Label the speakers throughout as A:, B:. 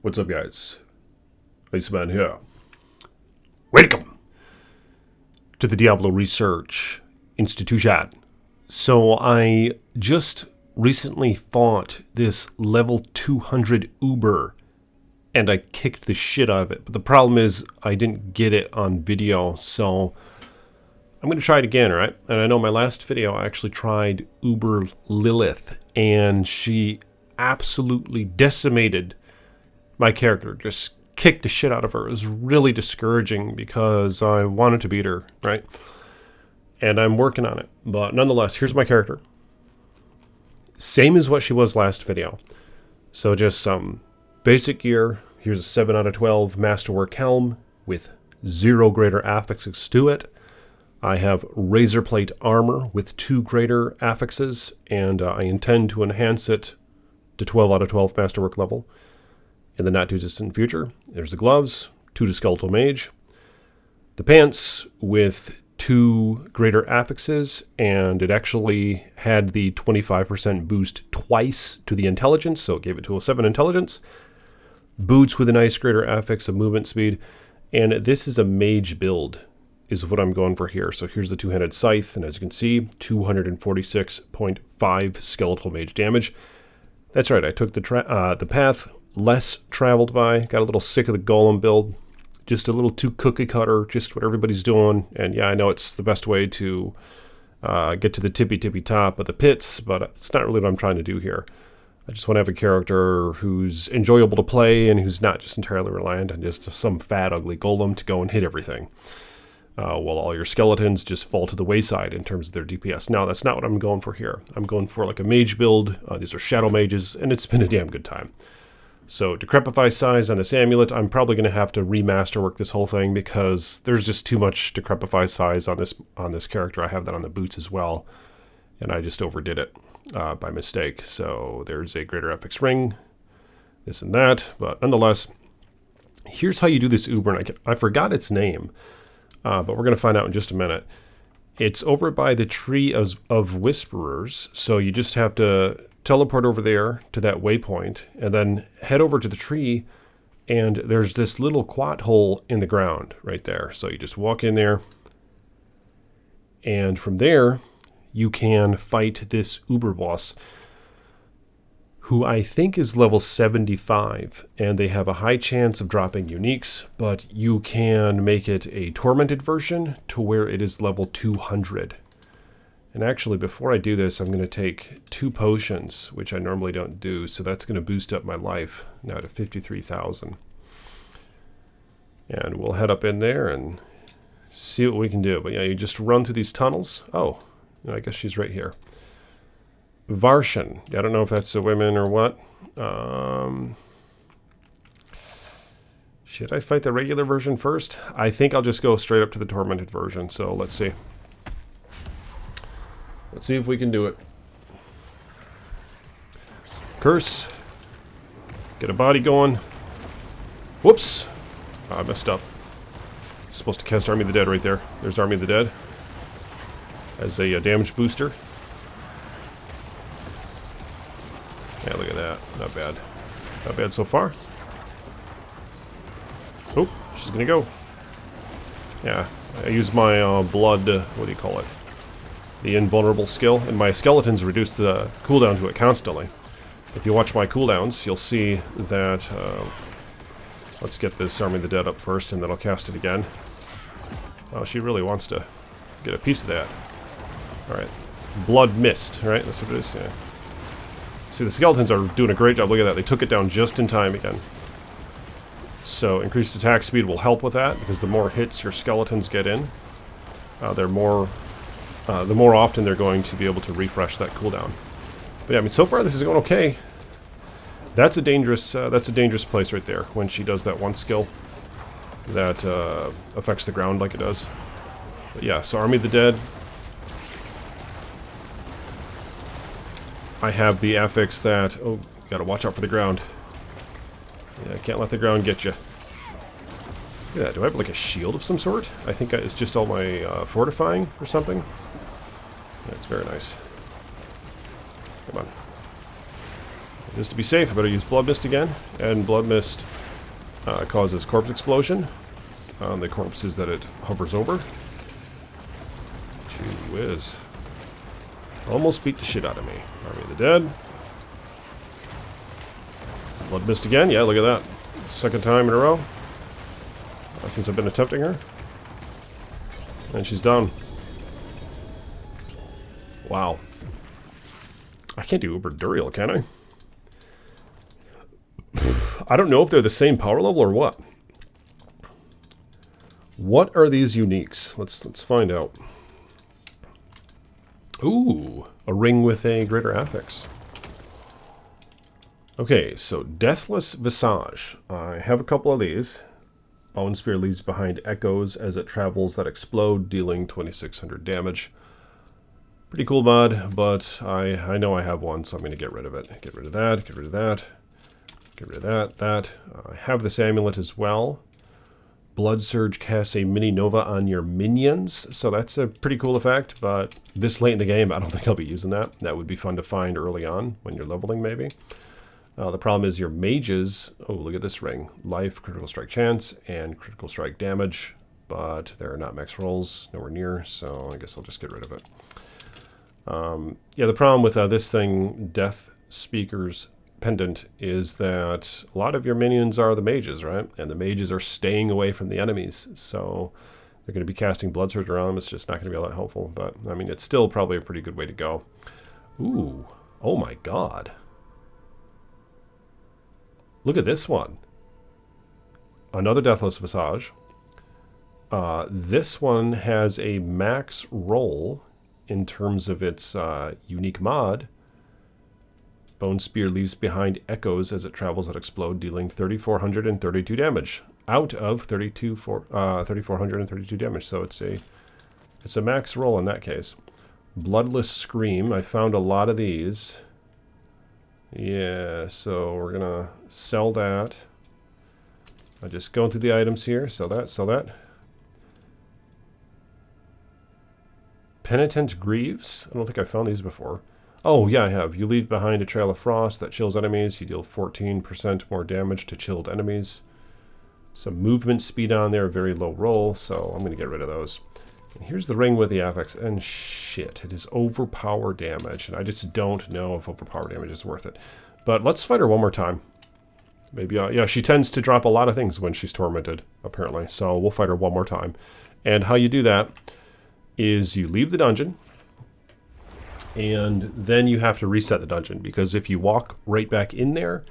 A: What's up, guys? Iceman here. Welcome to the Diablo Research Institution. So I just recently fought this level 200 Uber, and I kicked the shit out of it. But the problem is I didn't get it on video, so I'm going to try it again, right? And I know my last video I actually tried Uber Lilith, and she absolutely decimated my character, just kicked the shit out of her. It was really discouraging because I wanted to beat her, right? And I'm working on it. But nonetheless, here's my character. Same as what she was last video. So just some basic gear. Here's a 7 out of 12 Masterwork helm with 0 greater affixes to it. I have razor plate armor with 2 greater affixes, and I intend to enhance it to 12 out of 12 Masterwork level in the not too distant future. There's the gloves, 2 to skeletal mage. The pants with 2 greater affixes, and it actually had the 25% boost twice to the intelligence, so it gave it to a 7 intelligence. Boots with a nice greater affix of movement speed, and this is a mage build, is what I'm going for here. So here's the 2-handed scythe, and as you can see, 246.5 skeletal mage damage. That's right, I took the path less traveled by, got a little sick of the golem build, just a little too cookie cutter, just what everybody's doing. And yeah, I know it's the best way to get to the tippy top of the pits, but it's not really what I'm trying to do here. I just want to have a character who's enjoyable to play and who's not just entirely reliant on just some fat, ugly golem to go and hit everything. While all your skeletons just fall to the wayside in terms of their DPS. Now, that's not what I'm going for here. I'm going for like a mage build. These are shadow mages, and it's been a damn good time. So, Decrepify size on this amulet, I'm probably going to have to remaster work this whole thing because there's just too much Decrepify size on this character. I have that on the boots as well, and I just overdid it by mistake. So, there's a greater FX ring, this and that, but nonetheless, here's how you do this Uber, and I forgot its name. But we're going to find out in just a minute. It's over by the Tree of Whisperers, so you just have to teleport over there to that waypoint, and then head over to the tree, and there's this little quat hole in the ground right there. So you just walk in there, and from there, you can fight this Uber boss, who I think is level 75, and they have a high chance of dropping uniques, but you can make it a tormented version to where it is level 200. And actually, before I do this, I'm going to take 2 potions, which I normally don't do, so that's going to boost up my life now to 53,000. And we'll head up in there and see what we can do. But yeah, you just run through these tunnels. Oh, I guess she's right here. VARSHAN. I don't know if that's a women or what. Should I fight the regular version first? I think I'll just go straight up to the tormented version, so let's see. Let's see if we can do it. Curse. Get a body going. Whoops. Oh, I messed up. Supposed to cast Army of the Dead right there. There's Army of the Dead as a damage booster. Yeah, look at that. Not bad. Not bad so far. Oh, she's gonna go. Yeah, I use my blood, what do you call it? The invulnerable skill, and my skeletons reduce the cooldown to it constantly. If you watch my cooldowns, you'll see that, let's get this Army of the Dead up first, and then I'll cast it again. Oh, she really wants to get a piece of that. Alright. Blood mist, right? That's what it is, yeah. See, the skeletons are doing a great job. Look at that. They took it down just in time again. So increased attack speed will help with that, because the more hits your skeletons get in, the more often they're going to be able to refresh that cooldown. But yeah, I mean, so far this is going okay. That's a dangerous place right there when she does that one skill that affects the ground like it does. But yeah, so Army of the Dead. I have the affix that, oh, you gotta watch out for the ground. Yeah, can't let the ground get you. Look at that, do I have like a shield of some sort? I think it's just all my fortifying or something. That's very nice. Come on. Just to be safe, I better use Blood Mist again. And Blood Mist causes corpse explosion on the corpses that it hovers over. Gee whiz. Almost beat the shit out of me. Army of the Dead. Blood mist again. Yeah, look at that. Second time in a row since I've been attempting her. And she's done. Wow. I can't do Uber Duriel, can I? I don't know if they're the same power level or what. What are these uniques? Let's find out. Ooh, a ring with a greater affix. Okay, so Deathless Visage. I have a couple of these. Bone Spear leaves behind echoes as it travels that explode, dealing 2600 damage. Pretty cool mod, but I know I have one, so I'm going to get rid of it. Get rid of that, get rid of that, get rid of that. I have this amulet as well. Blood Surge casts a mini nova on your minions, so that's a pretty cool effect, but this late in the game, I don't think I'll be using that. That would be fun to find early on when you're leveling, maybe. The problem is your mages, oh, look at this ring. Life, critical strike chance, and critical strike damage, but they're not max rolls, nowhere near, so I guess I'll just get rid of it. Yeah, the problem with this thing, Death Speaker's Pendant, is that a lot of your minions are the mages, right? And the mages are staying away from the enemies, so they're going to be casting Blood Surge around them. It's just not going to be all that helpful, but I mean, it's still probably a pretty good way to go. Ooh, oh my god. Look at this one. Another Deathless Visage. This one has a max roll in terms of its unique mod. Bone Spear leaves behind echoes as it travels that explode, dealing 3,432 damage out of 3,432 damage. So it's a max roll in that case. Bloodless Scream. I found a lot of these. Yeah, so we're gonna sell that. I'm just going through the items here. Sell that, sell that. Penitent Greaves. I don't think I found these before. Oh, yeah, I have. You leave behind a trail of frost that chills enemies. You deal 14% more damage to chilled enemies. Some movement speed on there, very low roll, so I'm going to get rid of those. And here's the ring with the affix, and shit, it is overpower damage, and I just don't know if overpower damage is worth it. But let's fight her one more time. Maybe, yeah, she tends to drop a lot of things when she's tormented, apparently, so we'll fight her one more time. And how you do that is you leave the dungeon, and then you have to reset the dungeon, because if you walk right back in there,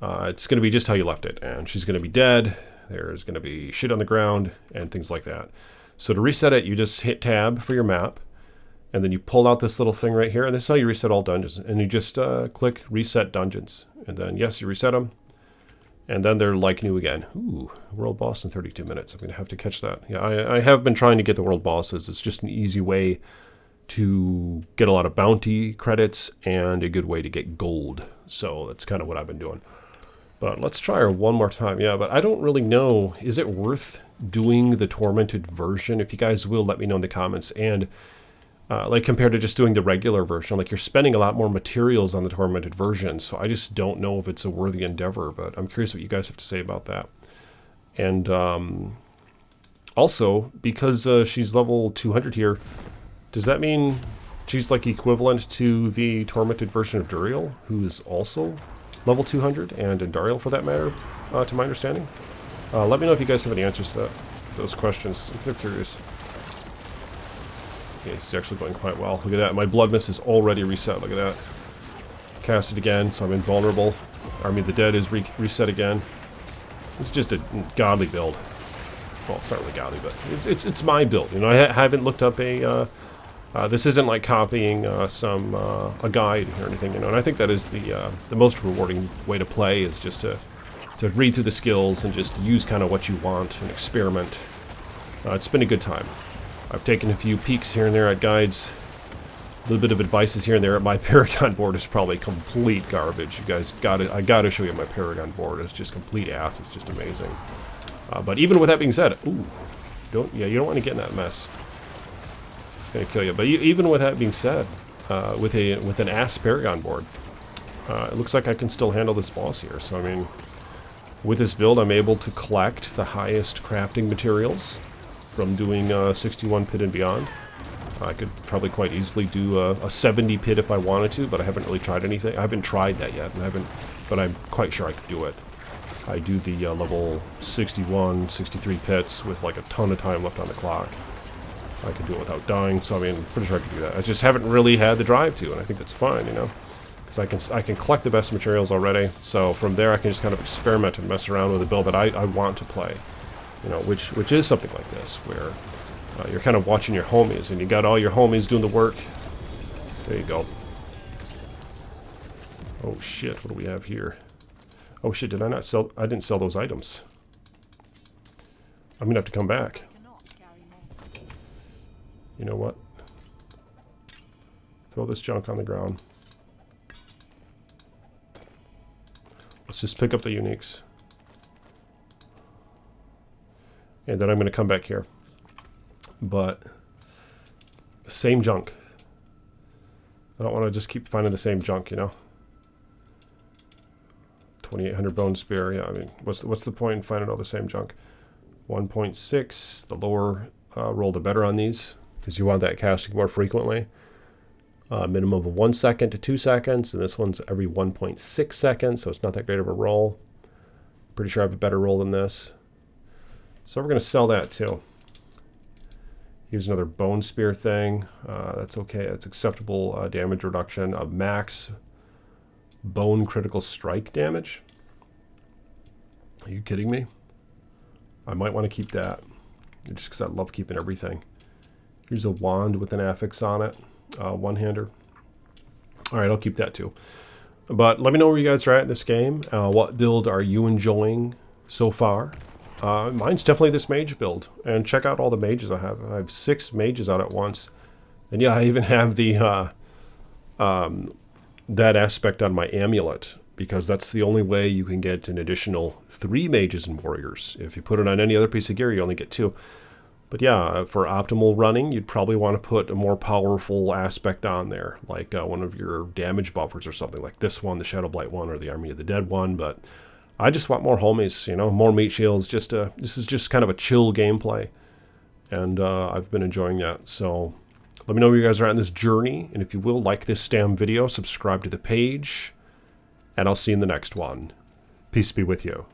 A: it's going to be just how you left it, and she's going to be dead, there's going to be shit on the ground, and things like that. So to reset it, you just hit tab for your map, and then you pull out this little thing right here, and this is how you reset all dungeons, and you just click reset dungeons, and then yes, you reset them, and then they're like new again. Ooh, world boss in 32 minutes. I'm going to have to catch that. Yeah, I have been trying to get the world bosses. It's just an easy way to get a lot of bounty credits and a good way to get gold. So that's kind of what I've been doing. But let's try her one more time. Yeah, but I don't really know. Is it worth doing the tormented version? If you guys will, let me know in the comments. And like compared to just doing the regular version, like you're spending a lot more materials on the tormented version. So I just don't know if it's a worthy endeavor, but I'm curious what you guys have to say about that. And also, because she's level 200 here, does that mean she's like equivalent to the tormented version of Duriel, who is also level 200, and Dariel for that matter, to my understanding? Let me know if you guys have any answers to those questions. I'm kind of curious. Okay, it's actually going quite well. Look at that. My blood mist is already reset. Look at that. Cast it again, so I'm invulnerable. Army of the Dead is reset again. It's just a godly build. Well, it's not really godly, but it's my build. You know, I haven't looked up a... this isn't like copying a guide or anything, you know. And I think that is the most rewarding way to play, is just to read through the skills and just use kind of what you want and experiment. It's been a good time. I've taken a few peeks here and there at guides, a little bit of advices here and there. My Paragon board is probably complete garbage. You guys I gotta show you my Paragon board. It's just complete ass. It's just amazing. But even with that being said, ooh, you don't want to get in that mess. Gonna kill you. But even with that being said, with an ass Paragon board, it looks like I can still handle this boss here. So I mean, With this build, I'm able to collect the highest crafting materials from doing 61 pit and beyond. I could probably quite easily do a 70 pit if I wanted to, but I haven't really tried anything. I haven't tried that yet, and but I'm quite sure I could do it. I do the level 61, 63 pits with like a ton of time left on the clock. I could do it without dying, so I mean, I'm pretty sure I could do that. I just haven't really had the drive to, and I think that's fine, you know? Because I can collect the best materials already, so from there I can just kind of experiment and mess around with a build that I want to play. You know, which is something like this, where you're kind of watching your homies, and you got all your homies doing the work. There you go. Oh shit, what do we have here? Oh shit, did I not sell? I didn't sell those items. I'm gonna have to come back. You know what? Throw this junk on the ground. Let's just pick up the uniques. And then I'm going to come back here. But, same junk. I don't want to just keep finding the same junk, you know? 2800 bone spear, yeah, I mean, what's the point in finding all the same junk? 1.6, the lower roll the better on these, because you want that casting more frequently. Minimum of 1 second to 2 seconds, and this one's every 1.6 seconds, so it's not that great of a roll. Pretty sure I have a better roll than this. So we're going to sell that too. Here's another bone spear thing. That's okay. That's acceptable damage reduction of max bone critical strike damage. Are you kidding me? I might want to keep that, just because I love keeping everything. Here's a wand with an affix on it. One-hander. Alright, I'll keep that too. But let me know where you guys are at in this game. What build are you enjoying so far? Mine's definitely this mage build. And check out all the mages I have. I have 6 mages out at once. And yeah, I even have the that aspect on my amulet, because that's the only way you can get an additional 3 mages and warriors. If you put it on any other piece of gear, you only get 2. But yeah, for optimal running, you'd probably want to put a more powerful aspect on there, like one of your damage buffers or something like this one, the Shadow Blight one, or the Army of the Dead one. But I just want more homies, you know, more meat shields. This is just kind of a chill gameplay, and I've been enjoying that. So let me know where you guys are at in this journey, and if you will, like this damn video, subscribe to the page, and I'll see you in the next one. Peace be with you.